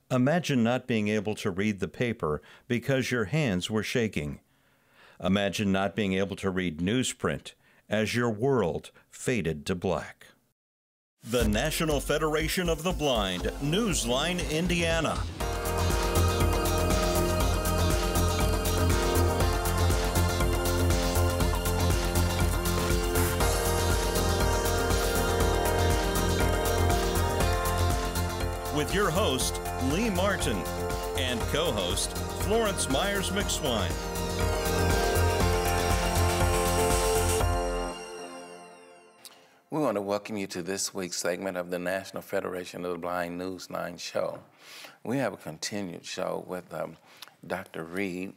Imagine not being able to read the paper because your hands were shaking. Imagine not being able to read newsprint as your world faded to black. The National Federation of the Blind, Newsline, Indiana. With your host, Lee Martin, and co-host, Florence Myers-McSwine. We want to welcome you to this week's segment of the National Federation of the Blind Newsline show. We have a continued show with Dr. Reed,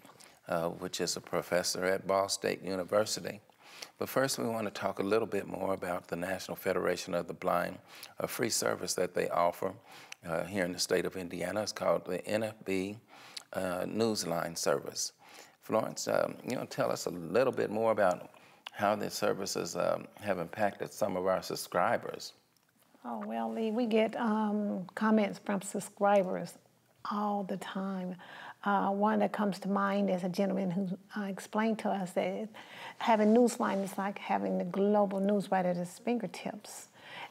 which is a professor at Ball State University. But first, we want to talk a little bit more about the National Federation of the Blind, a free service that they offer here in the state of Indiana. It's called the NFB Newsline service. Florence, tell us a little bit more about how the services have impacted some of our subscribers. Oh, well, Lee, we get comments from subscribers all the time. One that comes to mind is a gentleman who explained to us that having Newsline is like having the global news right at his fingertips.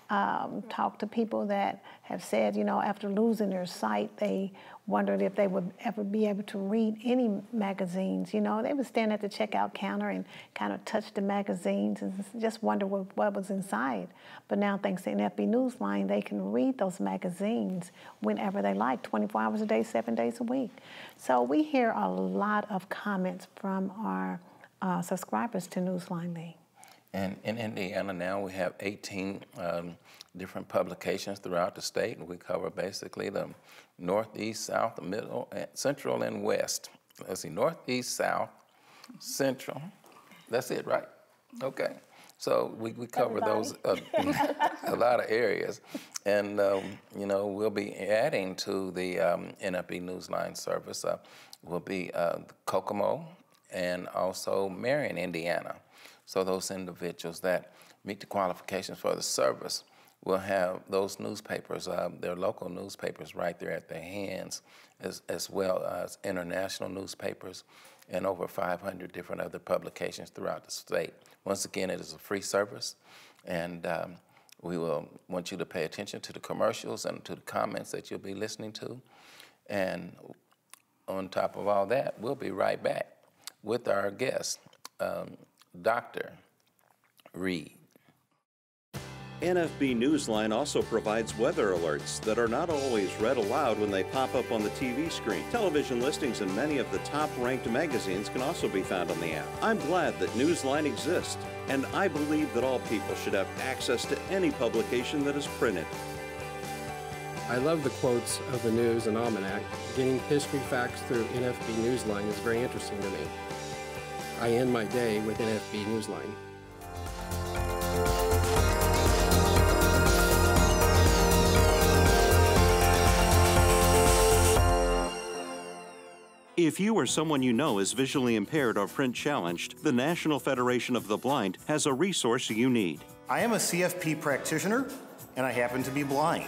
Talked to people that have said, after losing their sight, they wondered if they would ever be able to read any magazines. They would stand at the checkout counter and kind of touch the magazines and just wonder what was inside. But now, thanks to NFB Newsline, they can read those magazines whenever they like, 24 hours a day, 7 days a week. So we hear a lot of comments from our subscribers to Newsline, Lee. And in Indiana now, we have 18 different publications throughout the state, and we cover basically the northeast, south, the middle, central, and west. Let's see, northeast, south, central. That's it, right? Okay. So we cover those a lot of areas, and we'll be adding to the NFB Newsline service. Will be Kokomo and also Marion, Indiana. So those individuals that meet the qualifications for the service will have those newspapers, their local newspapers right there at their hands, as well as international newspapers and over 500 different other publications throughout the state. Once again, it is a free service, and we will want you to pay attention to the commercials and to the comments that you'll be listening to. And on top of all that, we'll be right back with our guest, Dr. Reed. NFB Newsline also provides weather alerts that are not always read aloud when they pop up on the TV screen. Television listings in many of the top-ranked magazines can also be found on the app. I'm glad that Newsline exists, and I believe that all people should have access to any publication that is printed. I love the quotes of the news and almanac. Getting history facts through NFB Newsline is very interesting to me. I end my day with NFB Newsline. If you or someone you know is visually impaired or print challenged, the National Federation of the Blind has a resource you need. I am a CFP practitioner, and I happen to be blind.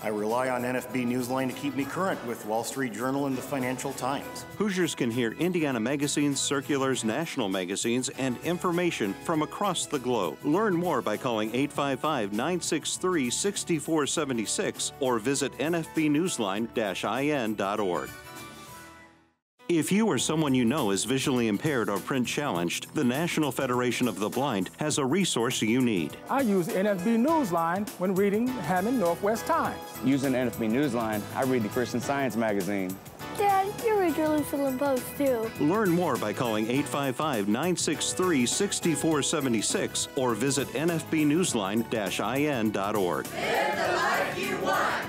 I rely on NFB Newsline to keep me current with Wall Street Journal and the Financial Times. Hoosiers can hear Indiana magazines, circulars, national magazines, and information from across the globe. Learn more by calling 855-963-6476 or visit nfbnewsline-in.org. If you or someone you know is visually impaired or print challenged, the National Federation of the Blind has a resource you need. I use NFB Newsline when reading Hammond Northwest Times. Using NFB Newsline, I read the Christian Science magazine. Dad, you read Jerusalem Post too. Learn more by calling 855-963-6476 or visit nfbnewsline-in.org. Live the life you want.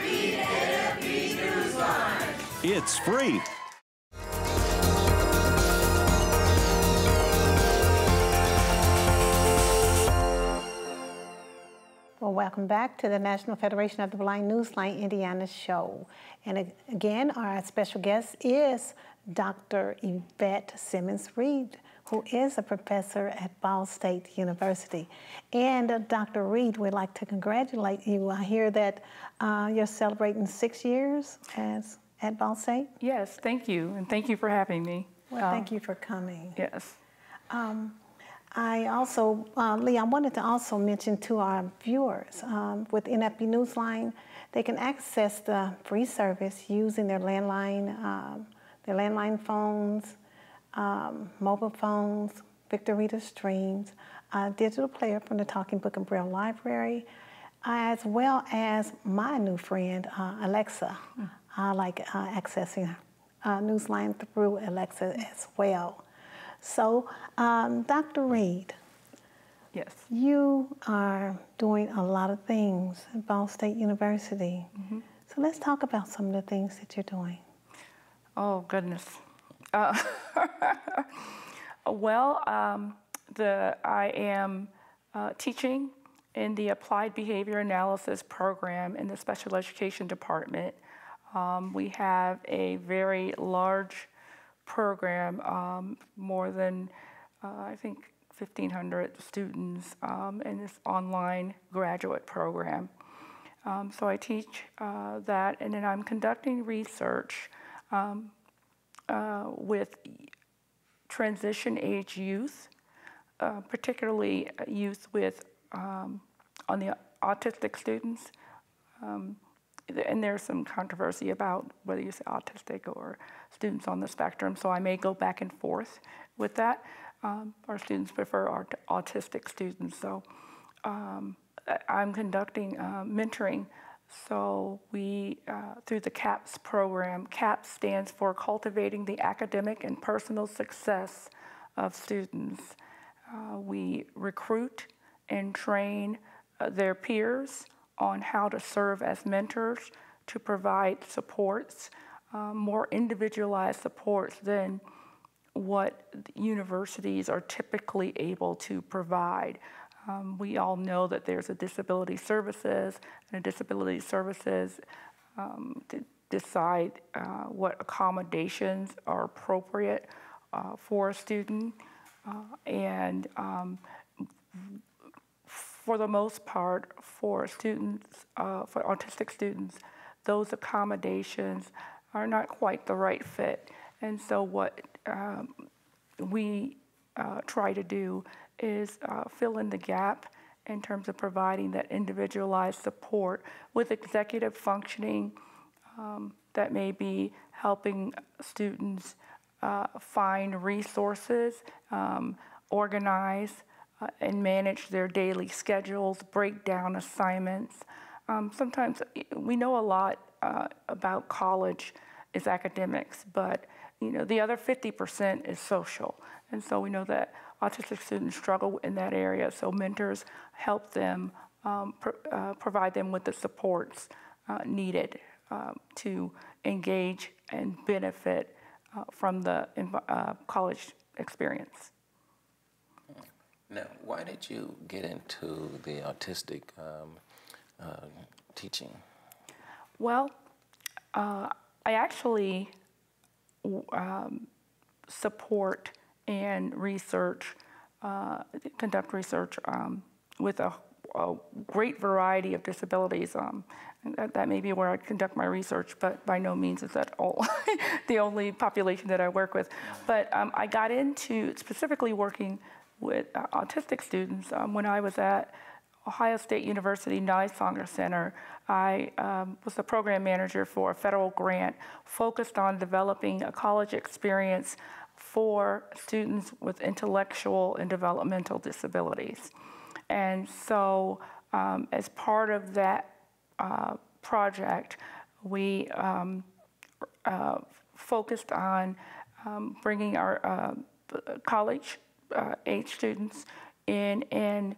Read NFB Newsline. It's free. Well, welcome back to the National Federation of the Blind Newsline Indiana show. And again, our special guest is Dr. Yvette Simmons Reed, who is a professor at Ball State University. And Dr. Reed, we'd like to congratulate you. I hear that you're celebrating 6 years at Ball State? Yes, thank you, and thank you for having me. Well, thank you for coming. Yes. I also, Lee, I wanted to also mention to our viewers, with NFB Newsline, they can access the free service using their landline phones, mobile phones, Victor Reader Streams, digital player from the Talking Book and Braille Library, as well as my new friend, Alexa. I like accessing Newsline through Alexa as well. So, Dr. Reed, yes, you are doing a lot of things at Ball State University. So let's talk about some of the things that you're doing. Oh, goodness. Well, I am teaching in the Applied Behavior Analysis program in the Special Education Department. We have a very large program, more than, I think, 1,500 students in this online graduate program. So I teach that, and then I'm conducting research with transition age youth, particularly youth with, on the autistic students. And there's some controversy about whether you say autistic or students on the spectrum, so I may go back and forth with that. Our students prefer autistic students, so I'm conducting mentoring. So we, through the CAPS program, CAPS stands for Cultivating the Academic and Personal Success of Students. We recruit and train their peers on how to serve as mentors, to provide supports, more individualized supports than what universities are typically able to provide. We all know that there's a disability services, and disability services decide what accommodations are appropriate for a student, and for the most part, for students, for autistic students, those accommodations are not quite the right fit. And so what we try to do is fill in the gap in terms of providing that individualized support with executive functioning that may be helping students find resources, organize, and manage their daily schedules, break down assignments. Sometimes we know a lot about college is academics, but the other 50% is social. And so we know that autistic students struggle in that area, so mentors help them, provide them with the supports needed to engage and benefit from the college experience. Now, why did you get into the autistic teaching? Well, I actually support and research, conduct research with a great variety of disabilities. That may be where I conduct my research, but by no means is that all the only population that I work with. But I got into specifically working with autistic students when I was at Ohio State University Neisanger Center. I was the program manager for a federal grant focused on developing a college experience for students with intellectual and developmental disabilities. And so as part of that project, we focused on bringing our college age students in and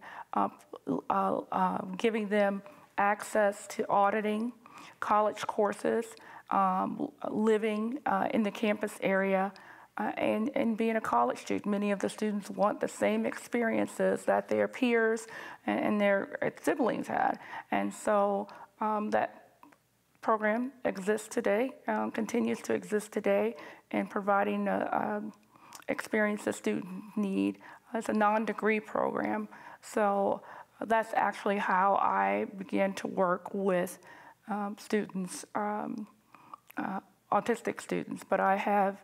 giving them access to auditing, college courses, living in the campus area, and being a college student. Many of the students want the same experiences that their peers and their siblings had. And so that program exists today, continues to exist today, and providing experience the students need. It's a non-degree program, so that's actually how I began to work with students, autistic students, but I have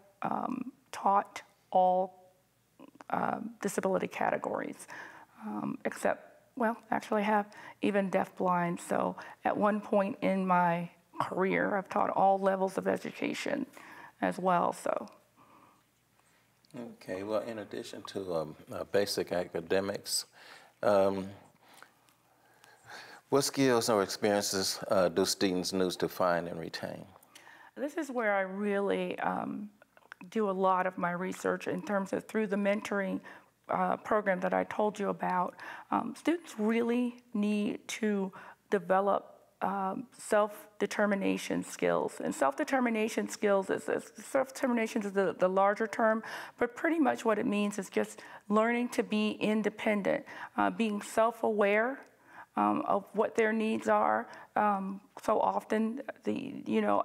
taught all disability categories, except, well, actually I have even deafblind. So at one point in my career, I've taught all levels of education as well, so. Okay, well, in addition to basic academics, what skills or experiences do students need to find and retain? This is where I really do a lot of my research in terms of through the mentoring program that I told you about. Students really need to develop self-determination skills. And self-determination skills is self-determination is the larger term, but pretty much what it means is just learning to be independent, being self-aware of what their needs are. So often,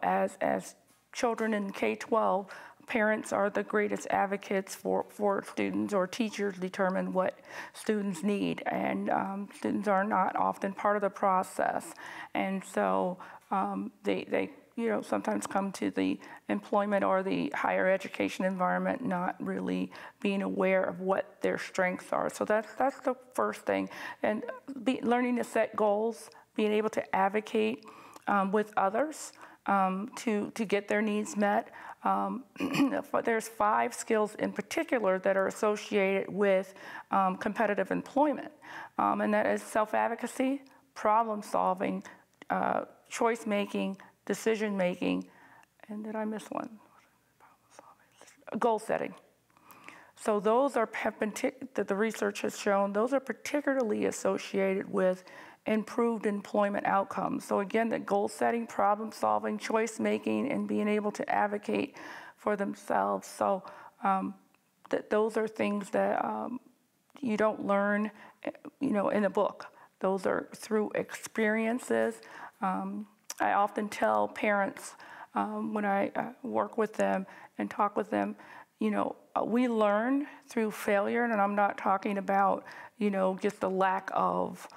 as children in K-12, parents are the greatest advocates for students, or teachers determine what students need, and students are not often part of the process. And so they sometimes come to the employment or the higher education environment not really being aware of what their strengths are. So that's the first thing. And learning to set goals, being able to advocate with others to get their needs met. There's 5 skills in particular that are associated with competitive employment, and that is self-advocacy, problem solving, choice making, decision making, and did I miss one? Goal setting. So those are, that the research has shown, those are particularly associated with improved employment outcomes. So again, the goal setting, problem solving, choice making, and being able to advocate for themselves. So those are things that you don't learn, in a book. Those are through experiences. I often tell parents when I work with them and talk with them, we learn through failure, and I'm not talking about, just a lack of,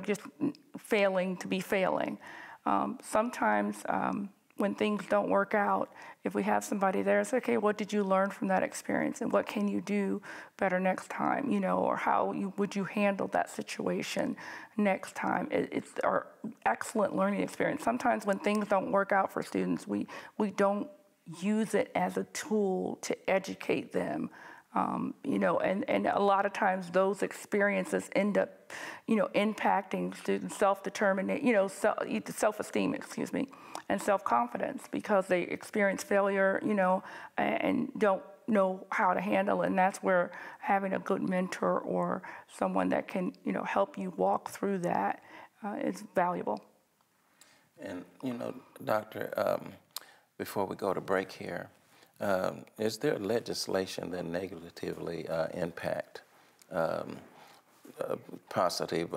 just failing to be failing. Sometimes when things don't work out, if we have somebody there, it's okay, what did you learn from that experience, and what can you do better next time, or how would you handle that situation next time? It's our excellent learning experience. Sometimes when things don't work out for students, we don't use it as a tool to educate them. And a lot of times those experiences end up, impacting students' self-determination, self-esteem, and self-confidence, because they experience failure, and don't know how to handle it. And that's where having a good mentor or someone that can, help you walk through that is valuable. And, Doctor, before we go to break here, is there legislation that negatively impact positive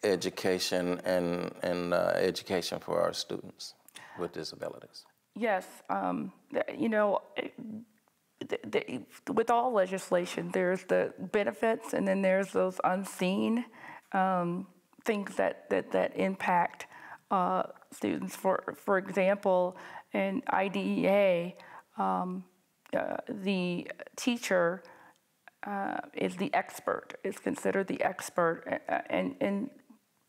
education and education for our students with disabilities? Yes, with all legislation, there's the benefits, and then there's those unseen things that impact students. For example, in IDEA, the teacher is the expert, is considered the expert, and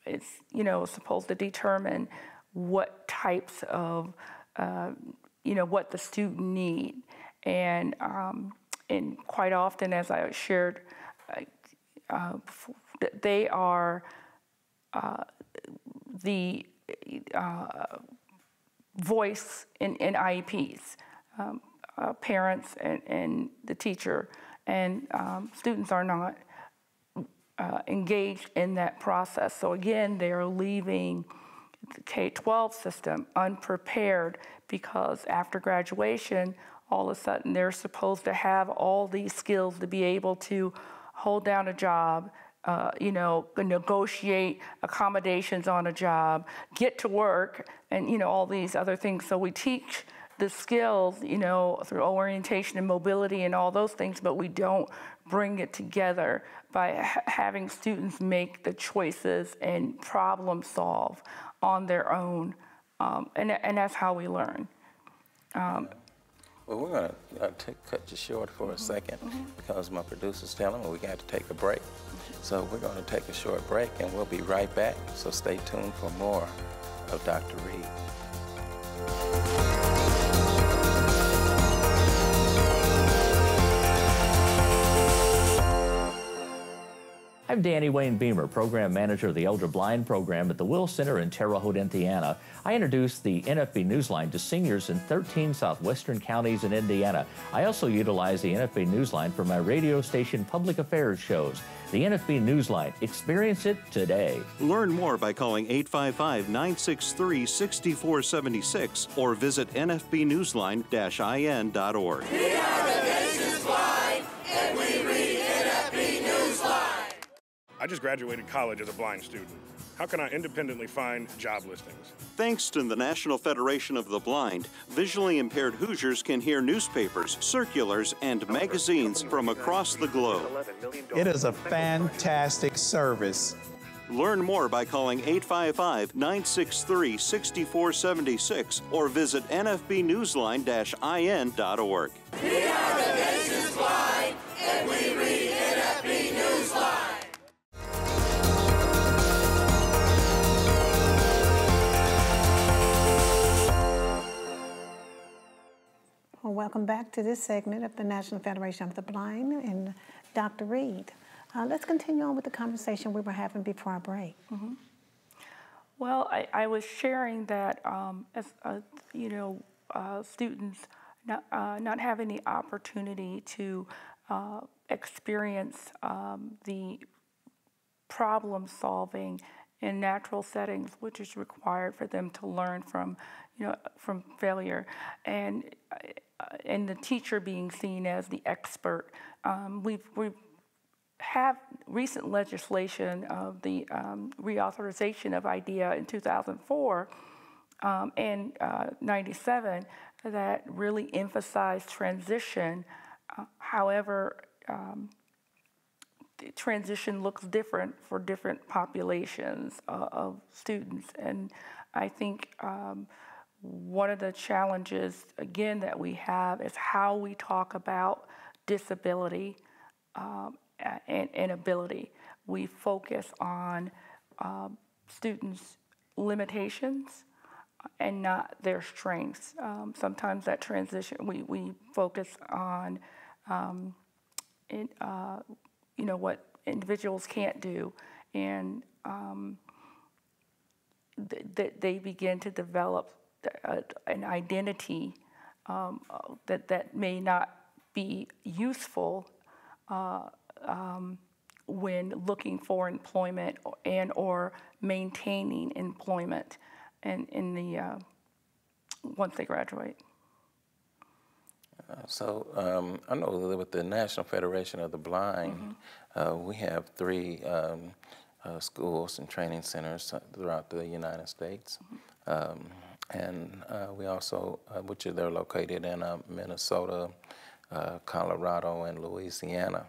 it's, supposed to determine what types of, what the student need. And quite often, as I shared, they are the voice in IEPs, parents and the teacher, and students are not engaged in that process. So again, they are leaving the K-12 system unprepared, because after graduation, all of a sudden they're supposed to have all these skills to be able to hold down a job, negotiate accommodations on a job, get to work, and all these other things. So we teach the skills, you know, through orientation and mobility and all those things, but we don't bring it together by having students make the choices and problem solve on their own, and that's how we learn. Well, we're going to cut you short for a second because my producer's telling me we got to take a break. So we're going to take a short break and we'll be right back. So stay tuned for more of Dr. Reed. I'm Danny Wayne Beamer, Program Manager of the Elder Blind Program at the Will Center in Terre Haute, Indiana. I introduce the NFB Newsline to seniors in 13 southwestern counties in Indiana. I also utilize the NFB Newsline for my radio station public affairs shows. The NFB Newsline. Experience it today. Learn more by calling 855-963-6476 or visit nfbnewsline-in.org. We are the nation's blind, and we read NFB Newsline. I just graduated college as a blind student. How can I independently find job listings? Thanks to the National Federation of the Blind, visually impaired Hoosiers can hear newspapers, circulars, and magazines from across the globe. It is a fantastic service. Learn more by calling 855-963-6476 or visit nfbnewsline-in.org. We are the nation's blind, and we read NFB Newsline. Well, welcome back to this segment of the National Federation of the Blind and Dr. Reed. Let's continue on with the conversation we were having before our break. Well, I was sharing that as students not having the opportunity to experience the problem solving in natural settings, which is required for them to learn from failure, and the teacher being seen as the expert. We have recent legislation of the reauthorization of IDEA in 2004 and 97 that really emphasized transition. However, the transition looks different for different populations of students, and I think one of the challenges, again, that we have is how we talk about disability and ability. We focus on students' limitations and not their strengths. Sometimes that transition, we focus on what individuals can't do, and they begin to develop an identity that may not be useful when looking for employment or maintaining employment once they graduate. So I know that with the National Federation of the Blind, we have 3 schools and training centers throughout the United States. And we also, which they're located in Minnesota, Colorado, and Louisiana.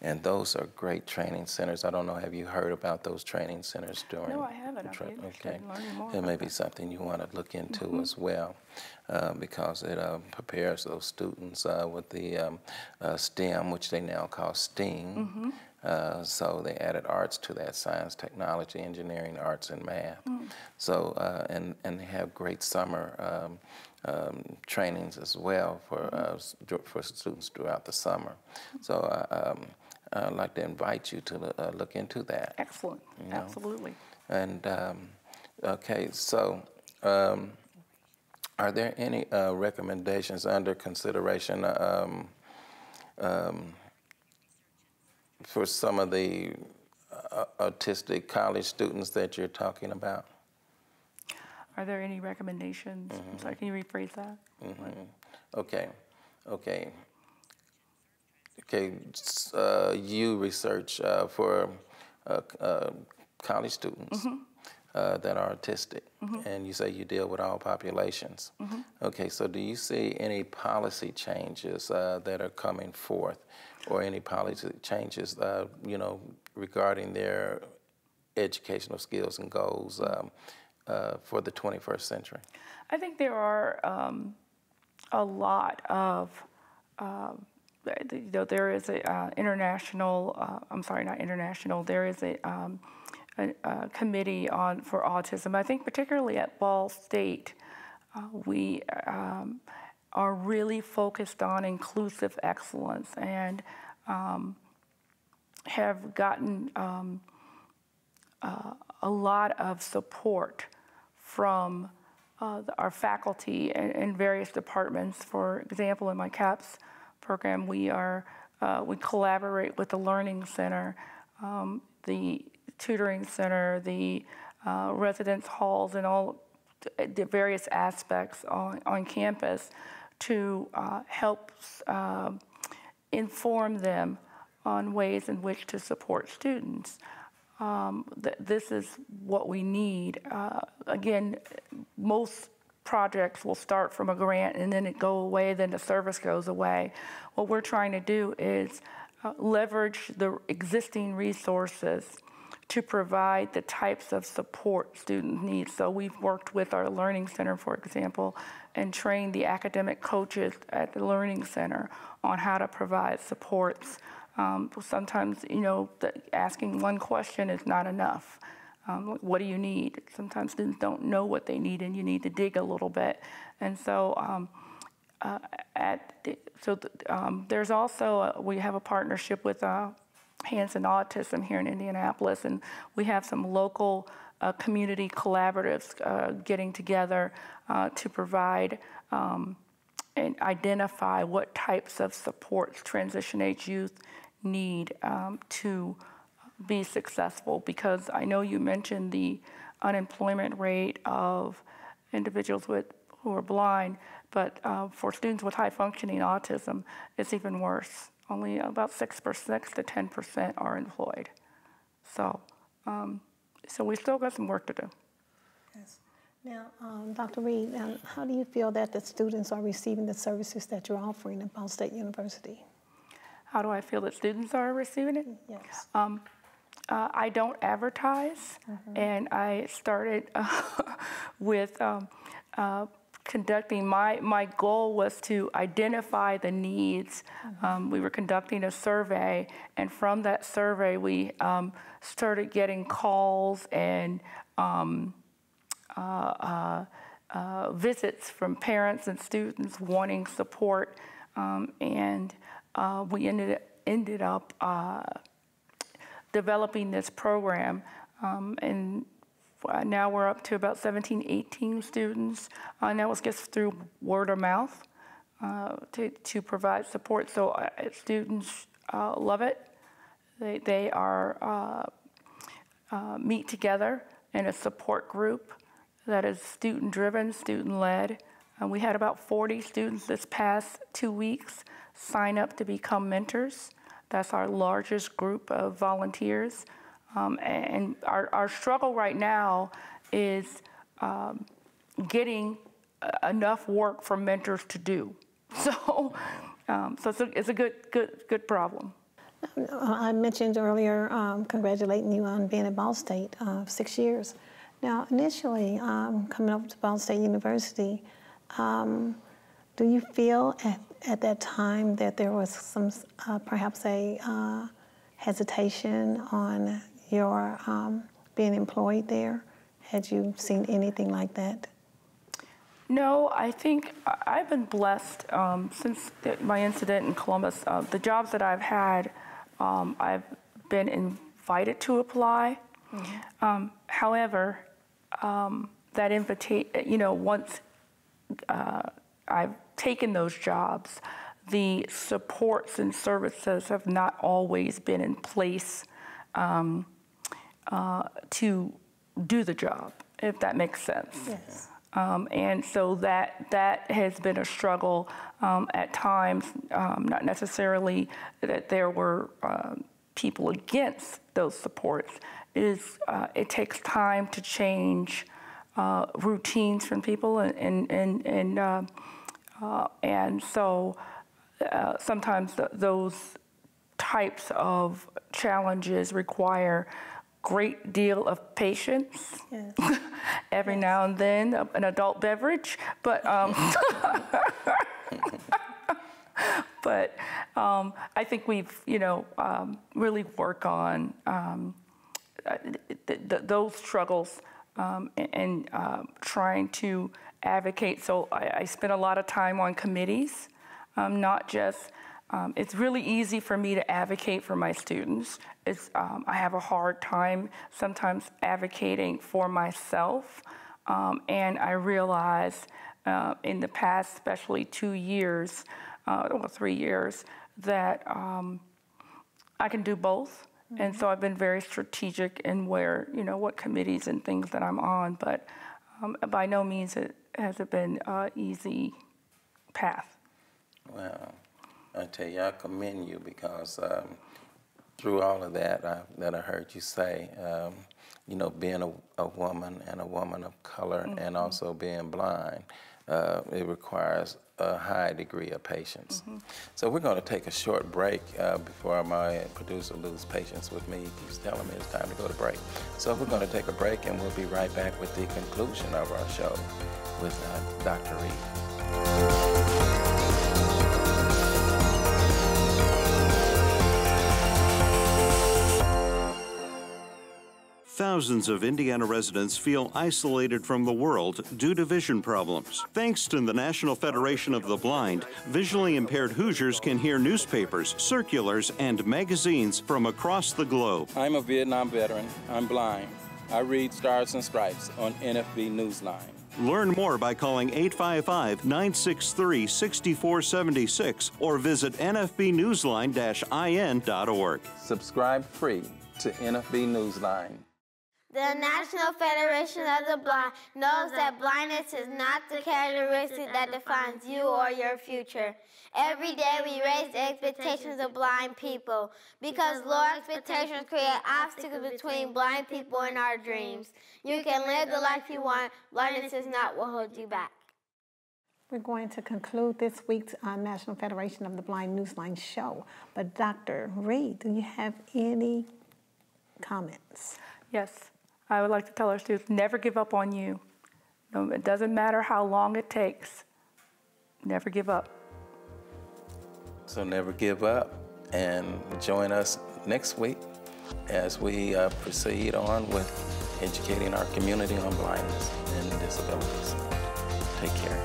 And those are great training centers. I don't know, have you heard about those training centers during? No, I haven't. I'd be interested in learning more. It may be something you want to look into as well, because it prepares those students with the STEM, which they now call STEAM. So they added arts to that: science, technology, engineering, arts, and math. So and they have great summer trainings as well for students throughout the summer. So I'd like to invite you to look into that. Excellent, absolutely. And okay, so are there any recommendations under consideration for some of the autistic college students that you're talking about? Are there any recommendations? I'm sorry, can you rephrase that? Okay. You research for college students. that are autistic, and you say you deal with all populations. Okay, so do you see any policy changes that are coming forth, or any policy changes, regarding their educational skills and goals for the 21st century? I think there are a lot of, there is a there is a committee for autism. I think particularly at Ball State, we are really focused on inclusive excellence and have gotten a lot of support from our faculty in various departments. For example, in my CAPS program, we collaborate with the Learning Center, the Tutoring Center, the residence halls, and all the various aspects on campus to help inform them on ways in which to support students. This is what we need. Again, most projects will start from a grant and then it go away, then the service goes away. What we're trying to do is leverage the existing resources to provide the types of support students need. So we've worked with our Learning Center, for example, and trained the academic coaches at the Learning Center on how to provide supports. Sometimes, asking one question is not enough. What do you need? Sometimes students don't know what they need, and you need to dig a little bit. And so, there's also we have a partnership with Hanson Autism here in Indianapolis, and we have some local community collaboratives getting together to provide and identify what types of supports transition-age youth need to be successful. Because I know you mentioned the unemployment rate of individuals who are blind, but for students with high-functioning autism, it's even worse. Only about 6% to 10% are employed. So, so we still got some work to do. Yes. Now, Dr. Reed, how do you feel that the students are receiving the services that you're offering at Ball State University? How do I feel that students are receiving it? Yes. I don't advertise, and I started with conducting, my goal was to identify the needs. We were conducting a survey, and from that survey, we started getting calls and visits from parents and students wanting support, and we ended up developing this program, and now we're up to about 17, 18 students. Now it's just through word of mouth to provide support. So students love it. They are meet together in a support group that is student-driven, student-led. We had about 40 students this past 2 weeks sign up to become mentors. That's our largest group of volunteers. And our struggle right now is getting enough work for mentors to do. So, it's a good problem. I mentioned earlier congratulating you on being at Ball State 6 years. Now, initially, coming up to Ball State University, do you feel at that time that there was some, perhaps a hesitation on your being employed there? Had you seen anything like that? No, I think I've been blessed since my incident in Columbus. The jobs that I've had, I've been invited to apply. However, that invitation, once I've taken those jobs, the supports and services have not always been in place to do the job, if that makes sense. Yes. And so that has been a struggle at times, not necessarily that there were people against those supports. is it takes time to change routines from people, and so sometimes those types of challenges require great deal of patience. Yes. Every now and then, an adult beverage, but but I think we've, really work on those struggles and trying to advocate. So I spend a lot of time on committees, not just. It's really easy for me to advocate for my students. I have a hard time sometimes advocating for myself, and I realize in the past, especially 2 years, 3 years, that I can do both. Mm-hmm. And so I've been very strategic in where, what committees and things that I'm on, but by no means has it been an easy path. Wow. I tell you, I commend you because through all of that I heard you say, being a woman and a woman of color, mm-hmm. and also being blind, it requires a high degree of patience. Mm-hmm. So we're going to take a short break before my producer loses patience with me. He's telling me it's time to go to break. So we're going to take a break, and we'll be right back with the conclusion of our show with Dr. Reed. Thousands of Indiana residents feel isolated from the world due to vision problems. Thanks to the National Federation of the Blind, visually impaired Hoosiers can hear newspapers, circulars, and magazines from across the globe. I'm a Vietnam veteran. I'm blind. I read Stars and Stripes on NFB Newsline. Learn more by calling 855-963-6476 or visit nfbnewsline-in.org. Subscribe free to NFB Newsline. The National Federation of the Blind knows that blindness is not the characteristic that defines you or your future. Every day we raise the expectations of blind people because low expectations create obstacles between blind people and our dreams. You can live the life you want. Blindness is not what holds you back. We're going to conclude this week's National Federation of the Blind Newsline show. But Dr. Reed, do you have any comments? Yes. I would like to tell our students, never give up on you. It doesn't matter how long it takes. Never give up. So never give up, and join us next week as we proceed on with educating our community on blindness and disabilities. Take care.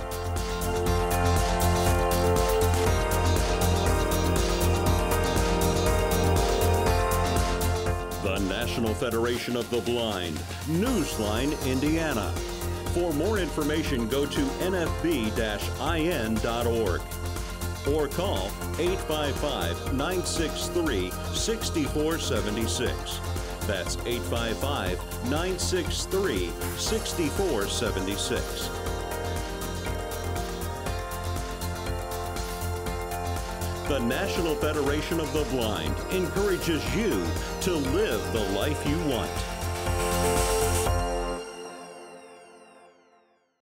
The National Federation of the Blind, Newsline, Indiana. For more information, go to nfb-in.org or call 855-963-6476. That's 855-963-6476. The National Federation of the Blind encourages you to live the life you want.